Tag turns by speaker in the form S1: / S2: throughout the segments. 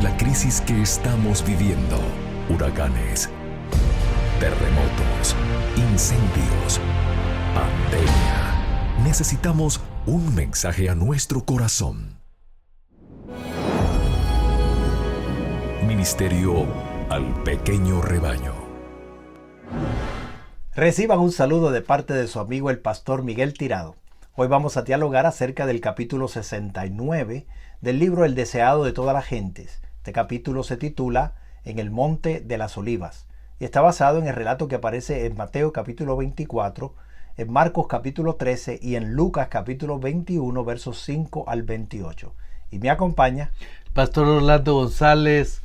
S1: la crisis que estamos viviendo: huracanes, terremotos, incendios, pandemia. Necesitamos un mensaje a nuestro corazón. Ministerio al pequeño rebaño.
S2: Reciban un saludo de parte de su amigo el pastor Miguel Tirado. Hoy vamos a dialogar acerca del capítulo 69 del libro El deseado de todas las gentes. Este capítulo se titula En el monte de las olivas y está basado en el relato que aparece en Mateo capítulo 24, en Marcos capítulo 13 y en Lucas capítulo 21 versos 5 al 28. Y me acompaña
S3: Pastor Orlando González.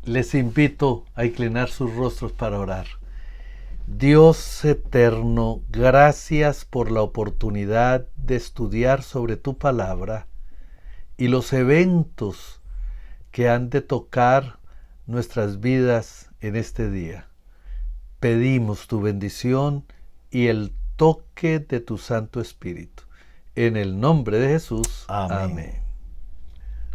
S3: Les invito a inclinar sus rostros para orar. Dios eterno, gracias por la oportunidad de estudiar sobre tu palabra y los eventos que han de tocar nuestras vidas en este día. Pedimos tu bendición y el toque de tu Santo Espíritu. En el nombre de Jesús. Amén.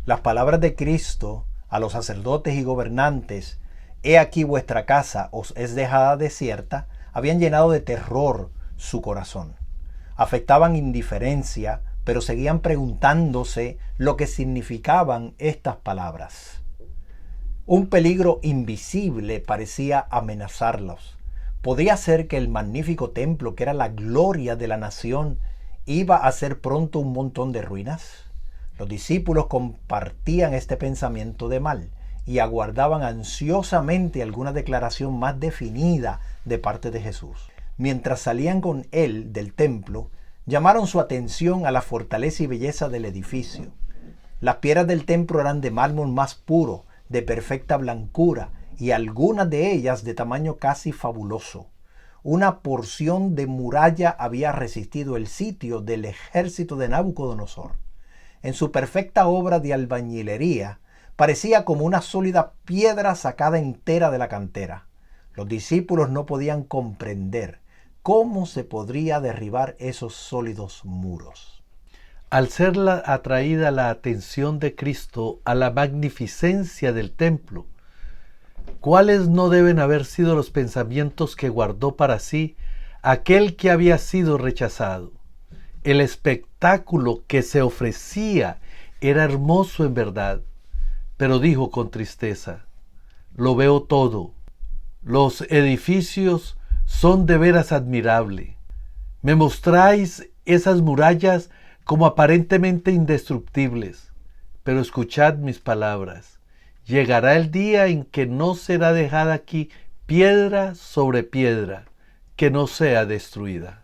S2: Las palabras de Cristo a los sacerdotes y gobernantes: «He aquí vuestra casa os es dejada desierta», habían llenado de terror su corazón. Afectaban indiferencia, pero seguían preguntándose lo que significaban estas palabras. Un peligro invisible parecía amenazarlos. ¿Podría ser que el magnífico templo, que era la gloria de la nación, iba a ser pronto un montón de ruinas? Los discípulos compartían este pensamiento de mal y aguardaban ansiosamente alguna declaración más definida de parte de Jesús. Mientras salían con él del templo, llamaron su atención a la fortaleza y belleza del edificio. Las piedras del templo eran de mármol más puro, de perfecta blancura, y algunas de ellas de tamaño casi fabuloso. Una porción de muralla había resistido el sitio del ejército de Nabucodonosor. En su perfecta obra de albañilería, parecía como una sólida piedra sacada entera de la cantera. Los discípulos no podían comprender cómo se podría derribar esos sólidos muros.
S3: Al ser atraída la atención de Cristo a la magnificencia del templo, ¿cuáles no deben haber sido los pensamientos que guardó para sí aquel que había sido rechazado? El espectáculo que se ofrecía era hermoso en verdad, pero dijo con tristeza: lo veo todo. Los edificios son de veras admirables. Me mostráis esas murallas como aparentemente indestructibles, pero escuchad mis palabras. Llegará el día en que no será dejada aquí piedra sobre piedra que no sea destruida.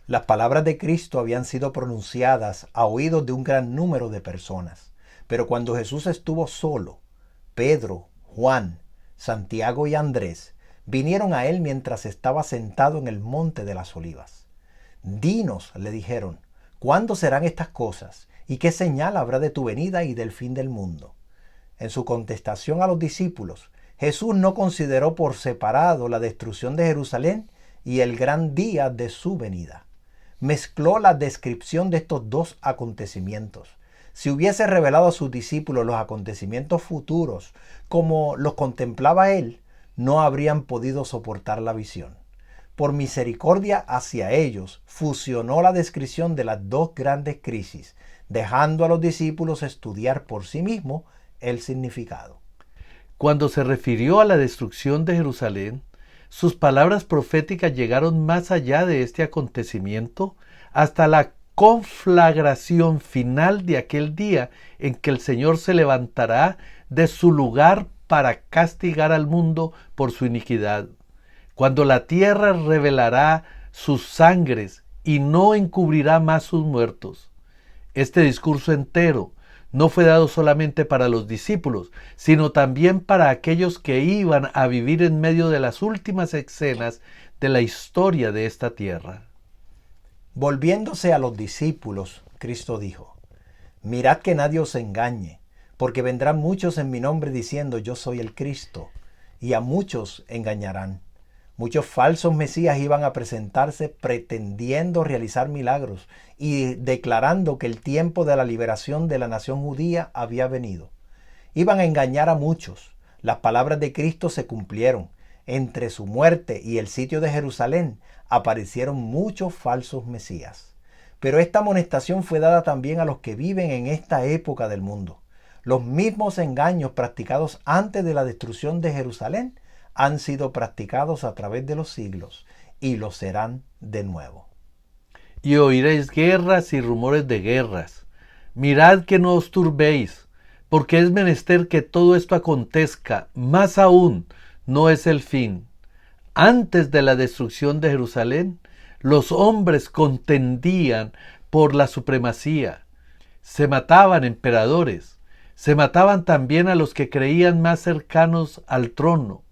S2: Las palabras de Cristo habían sido pronunciadas a oídos de un gran número de personas, pero cuando Jesús estuvo solo, Pedro, Juan, Santiago y Andrés vinieron a él mientras estaba sentado en el monte de las olivas. «Dinos», le dijeron, «¿cuándo serán estas cosas? ¿Y qué señal habrá de tu venida y del fin del mundo?» En su contestación a los discípulos, Jesús no consideró por separado la destrucción de Jerusalén y el gran día de su venida. Mezcló la descripción de estos dos acontecimientos. Si hubiese revelado a sus discípulos los acontecimientos futuros como los contemplaba él, no habrían podido soportar la visión. Por misericordia hacia ellos, fusionó la descripción de las dos grandes crisis, dejando a los discípulos estudiar por sí mismos el significado.
S3: Cuando se refirió a la destrucción de Jerusalén, sus palabras proféticas llegaron más allá de este acontecimiento hasta la conflagración final de aquel día en que el Señor se levantará de su lugar para castigar al mundo por su iniquidad, cuando la tierra revelará sus sangres y no encubrirá más sus muertos. Este discurso entero no fue dado solamente para los discípulos, sino también para aquellos que iban a vivir en medio de las últimas escenas de la historia de esta tierra.
S2: Volviéndose a los discípulos, Cristo dijo: «Mirad que nadie os engañe, porque vendrán muchos en mi nombre diciendo: yo soy el Cristo, y a muchos engañarán. Muchos falsos mesías iban a presentarse pretendiendo realizar milagros y declarando que el tiempo de la liberación de la nación judía había venido. Iban a engañar a muchos. Las palabras de Cristo se cumplieron. Entre su muerte y el sitio de Jerusalén aparecieron muchos falsos mesías. Pero esta amonestación fue dada también a los que viven en esta época del mundo. Los mismos engaños practicados antes de la destrucción de Jerusalén han sido practicados a través de los siglos y lo serán de nuevo.
S3: Y oiréis guerras y rumores de guerras. Mirad que no os turbéis, porque es menester que todo esto acontezca, más aún no es el fin. Antes de la destrucción de Jerusalén, los hombres contendían por la supremacía. Se mataban emperadores, se mataban también a los que creían más cercanos al trono.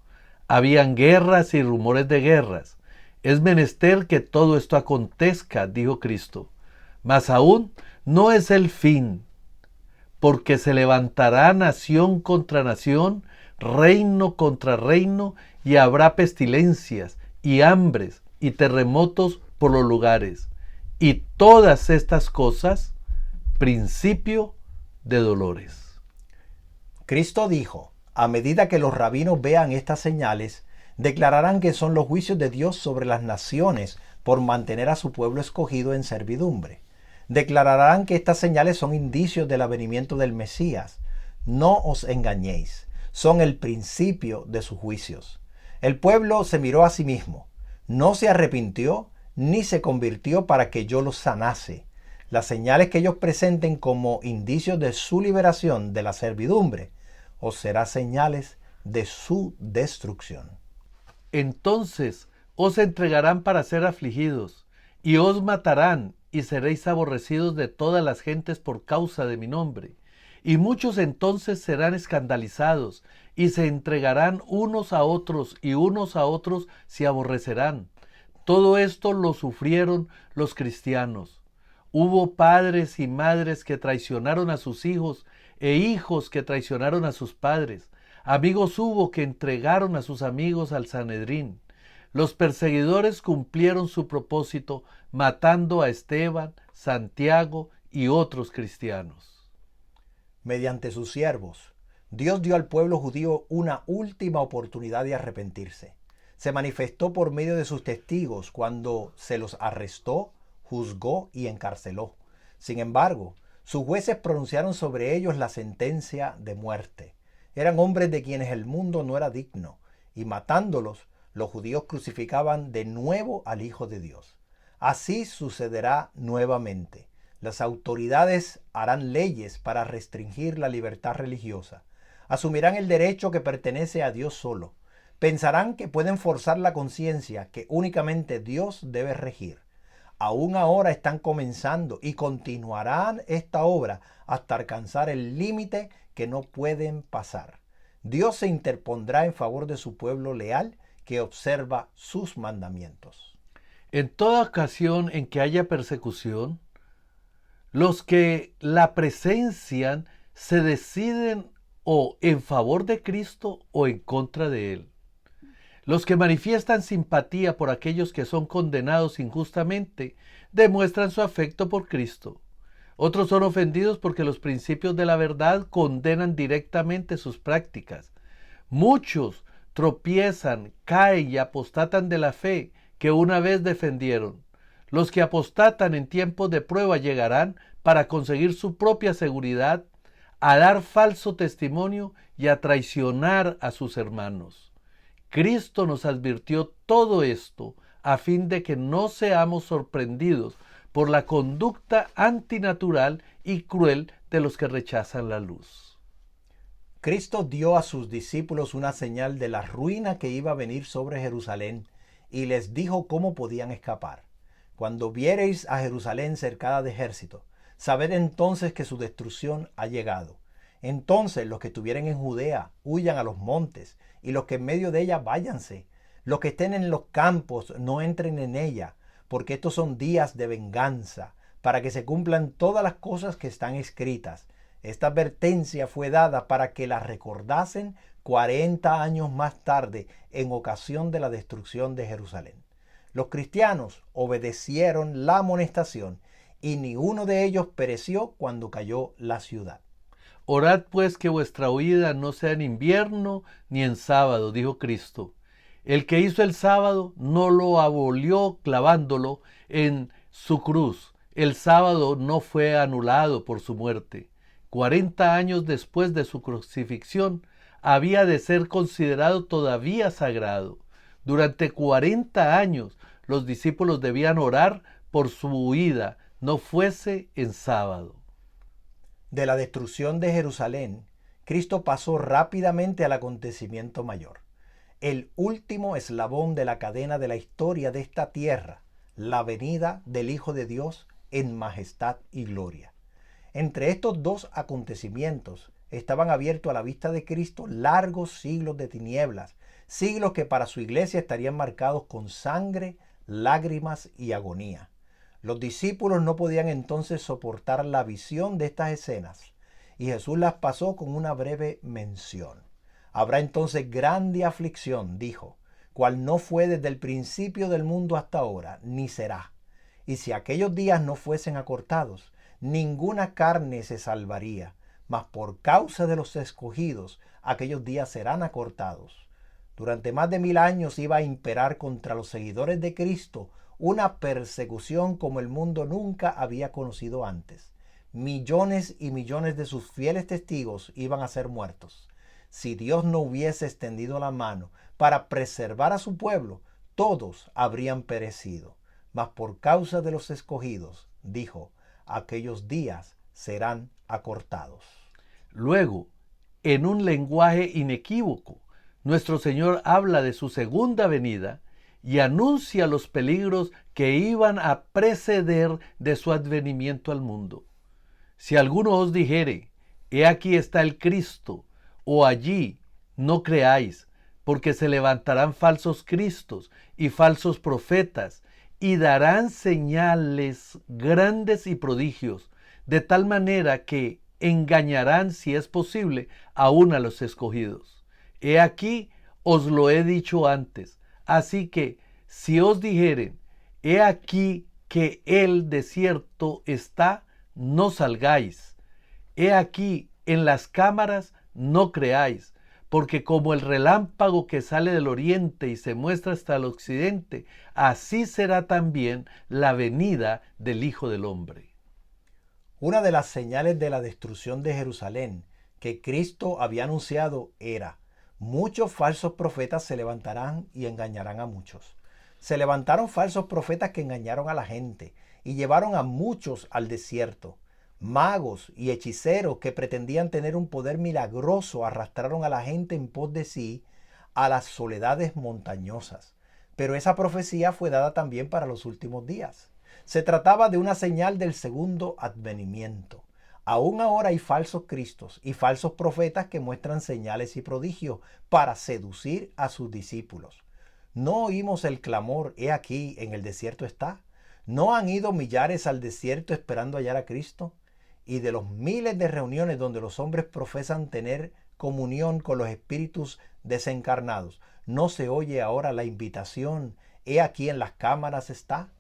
S3: Habían guerras y rumores de guerras. Es menester que todo esto acontezca, dijo Cristo. Mas aún no es el fin, porque se levantará nación contra nación, reino contra reino, y habrá pestilencias, y hambres, y terremotos por los lugares. Y todas estas cosas, principio de dolores.
S2: Cristo dijo, a medida que los rabinos vean estas señales, declararán que son los juicios de Dios sobre las naciones por mantener a su pueblo escogido en servidumbre. Declararán que estas señales son indicios del avenimiento del Mesías. No os engañéis, son el principio de sus juicios. El pueblo se miró a sí mismo, no se arrepintió ni se convirtió para que yo los sanase. Las señales que ellos presenten como indicios de su liberación de la servidumbre os serán señales de su destrucción.
S3: Entonces os entregarán para ser afligidos, y os matarán, y seréis aborrecidos de todas las gentes por causa de mi nombre. Y muchos entonces serán escandalizados, y se entregarán unos a otros, y unos a otros se aborrecerán. Todo esto lo sufrieron los cristianos. Hubo padres y madres que traicionaron a sus hijos, e hijos que traicionaron a sus padres. Amigos hubo que entregaron a sus amigos al Sanedrín. Los perseguidores cumplieron su propósito, matando a Esteban, Santiago y otros cristianos.
S2: Mediante sus siervos, Dios dio al pueblo judío una última oportunidad de arrepentirse. Se manifestó por medio de sus testigos cuando se los arrestó, juzgó y encarceló. Sin embargo, sus jueces pronunciaron sobre ellos la sentencia de muerte. Eran hombres de quienes el mundo no era digno, y matándolos, los judíos crucificaban de nuevo al Hijo de Dios. Así sucederá nuevamente. Las autoridades harán leyes para restringir la libertad religiosa. Asumirán el derecho que pertenece a Dios solo. Pensarán que pueden forzar la conciencia que únicamente Dios debe regir. Aún ahora están comenzando y continuarán esta obra hasta alcanzar el límite que no pueden pasar. Dios se interpondrá en favor de su pueblo leal que observa sus mandamientos.
S3: En toda ocasión en que haya persecución, los que la presencian se deciden o en favor de Cristo o en contra de Él. Los que manifiestan simpatía por aquellos que son condenados injustamente demuestran su afecto por Cristo. Otros son ofendidos porque los principios de la verdad condenan directamente sus prácticas. Muchos tropiezan, caen y apostatan de la fe que una vez defendieron. Los que apostatan en tiempos de prueba llegarán para conseguir su propia seguridad a dar falso testimonio y a traicionar a sus hermanos. Cristo nos advirtió todo esto a fin de que no seamos sorprendidos por la conducta antinatural y cruel de los que rechazan la luz.
S2: Cristo dio a sus discípulos una señal de la ruina que iba a venir sobre Jerusalén y les dijo cómo podían escapar. Cuando viereis a Jerusalén cercada de ejército, sabed entonces que su destrucción ha llegado. Entonces los que estuvieren en Judea huyan a los montes, y los que en medio de ella váyanse. Los que estén en los campos no entren en ella, porque estos son días de venganza, para que se cumplan todas las cosas que están escritas. Esta advertencia fue dada para que la recordasen 40 años más tarde, en ocasión de la destrucción de Jerusalén. Los cristianos obedecieron la amonestación, y ni uno de ellos pereció cuando cayó la ciudad.
S3: Orad pues que vuestra huida no sea en invierno ni en sábado, dijo Cristo. El que hizo el sábado no lo abolió clavándolo en su cruz. El sábado no fue anulado por su muerte. 40 años después de su crucifixión, había de ser considerado todavía sagrado. Durante 40 años los discípulos debían orar por su huida, no fuese en sábado.
S2: De la destrucción de Jerusalén, Cristo pasó rápidamente al acontecimiento mayor, el último eslabón de la cadena de la historia de esta tierra, la venida del Hijo de Dios en majestad y gloria. Entre estos dos acontecimientos estaban abiertos a la vista de Cristo largos siglos de tinieblas, siglos que para su iglesia estarían marcados con sangre, lágrimas y agonía. Los discípulos no podían entonces soportar la visión de estas escenas, y Jesús las pasó con una breve mención. Habrá entonces grande aflicción, dijo, cual no fue desde el principio del mundo hasta ahora, ni será. Y si aquellos días no fuesen acortados, ninguna carne se salvaría, mas por causa de los escogidos, aquellos días serán acortados. Durante más de 1000 años iba a imperar contra los seguidores de Cristo una persecución como el mundo nunca había conocido antes. Millones y millones de sus fieles testigos iban a ser muertos. Si Dios no hubiese extendido la mano para preservar a su pueblo, todos habrían perecido. Mas por causa de los escogidos, dijo, aquellos días serán acortados.
S3: Luego, en un lenguaje inequívoco, nuestro Señor habla de su segunda venida y anuncia los peligros que iban a preceder de su advenimiento al mundo. Si alguno os dijere, he aquí está el Cristo, o allí, no creáis, porque se levantarán falsos cristos y falsos profetas, y darán señales grandes y prodigios, de tal manera que engañarán, si es posible, aún a los escogidos. He aquí, os lo he dicho antes. Así que, si os dijeren, he aquí que el desierto está, no salgáis. He aquí, en las cámaras, no creáis, porque como el relámpago que sale del oriente y se muestra hasta el occidente, así será también la venida del Hijo del Hombre.
S2: Una de las señales de la destrucción de Jerusalén que Cristo había anunciado era: muchos falsos profetas se levantarán y engañarán a muchos. Se levantaron falsos profetas que engañaron a la gente y llevaron a muchos al desierto. Magos y hechiceros que pretendían tener un poder milagroso arrastraron a la gente en pos de sí a las soledades montañosas. Pero esa profecía fue dada también para los últimos días. Se trataba de una señal del segundo advenimiento. Aún ahora hay falsos cristos y falsos profetas que muestran señales y prodigios para seducir a sus discípulos. ¿No oímos el clamor, he aquí, en el desierto está? ¿No han ido millares al desierto esperando hallar a Cristo? Y de los miles de reuniones donde los hombres profesan tener comunión con los espíritus desencarnados, ¿no se oye ahora la invitación, he aquí en las cámaras está?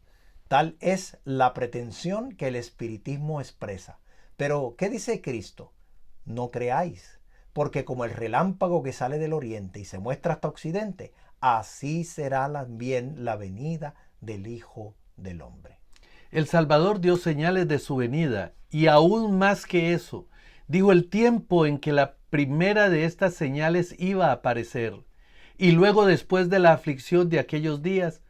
S2: Tal es la pretensión que el espiritismo expresa. Pero, ¿qué dice Cristo? No creáis, porque como el relámpago que sale del oriente y se muestra hasta occidente, así será también la venida del Hijo del Hombre.
S3: El Salvador dio señales de su venida, y aún más que eso, dijo el tiempo en que la primera de estas señales iba a aparecer. Y luego, después de la aflicción de aquellos días,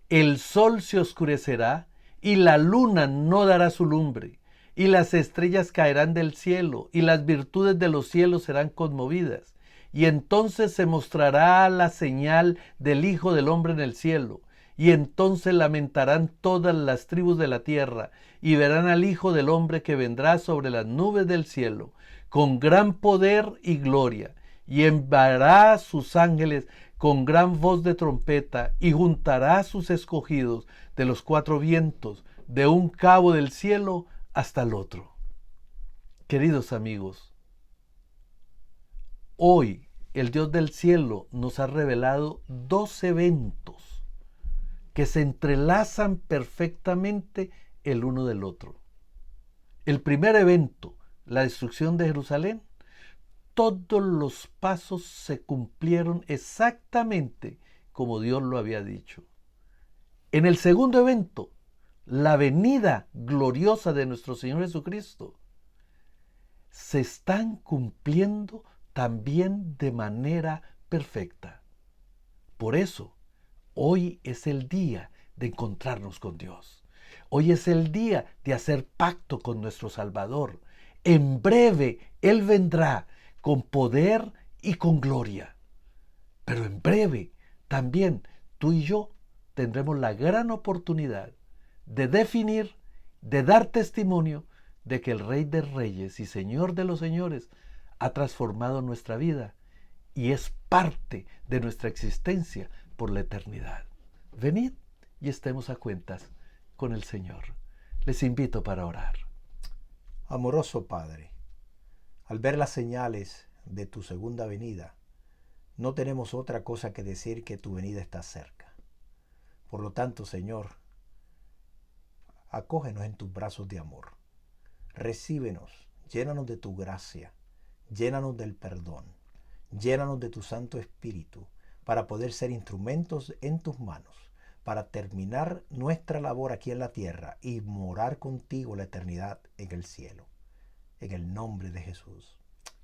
S3: el sol se oscurecerá, y la luna no dará su lumbre, y las estrellas caerán del cielo, y las virtudes de los cielos serán conmovidas. Y entonces se mostrará la señal del Hijo del Hombre en el cielo. Y entonces lamentarán todas las tribus de la tierra, y verán al Hijo del Hombre que vendrá sobre las nubes del cielo, con gran poder y gloria, y enviará a sus ángeles con gran voz de trompeta, y juntará a sus escogidos de los 4 vientos, de un cabo del cielo hasta el otro. Queridos amigos, hoy el Dios del cielo nos ha revelado 2 eventos que se entrelazan perfectamente el uno del otro. El primer evento, la destrucción de Jerusalén, todos los pasos se cumplieron exactamente como Dios lo había dicho. En el segundo evento, la venida gloriosa de nuestro Señor Jesucristo, se están cumpliendo también de manera perfecta. Por eso, hoy es el día de encontrarnos con Dios. Hoy es el día de hacer pacto con nuestro Salvador. En breve Él vendrá con poder y con gloria. Pero en breve también tú y yo tendremos la gran oportunidad de definir, de dar testimonio de que el Rey de Reyes y Señor de los Señores ha transformado nuestra vida y es parte de nuestra existencia por la eternidad. Venid y estemos a cuentas con el Señor. Les invito para orar.
S2: Amoroso Padre, al ver las señales de tu segunda venida, no tenemos otra cosa que decir que tu venida está cerca. Por lo tanto, Señor, acógenos en tus brazos de amor. Recíbenos, llénanos de tu gracia, llénanos del perdón, llénanos de tu Santo Espíritu para poder ser instrumentos en tus manos, para terminar nuestra labor aquí en la tierra y morar contigo la eternidad en el cielo. En el nombre de Jesús.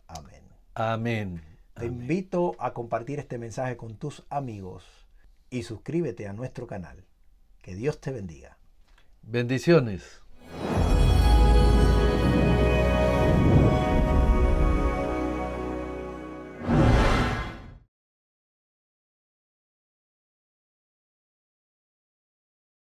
S2: Amén.
S3: Amén.
S2: Te invito a compartir este mensaje con tus amigos y suscríbete a nuestro canal. Que Dios te bendiga.
S3: Bendiciones.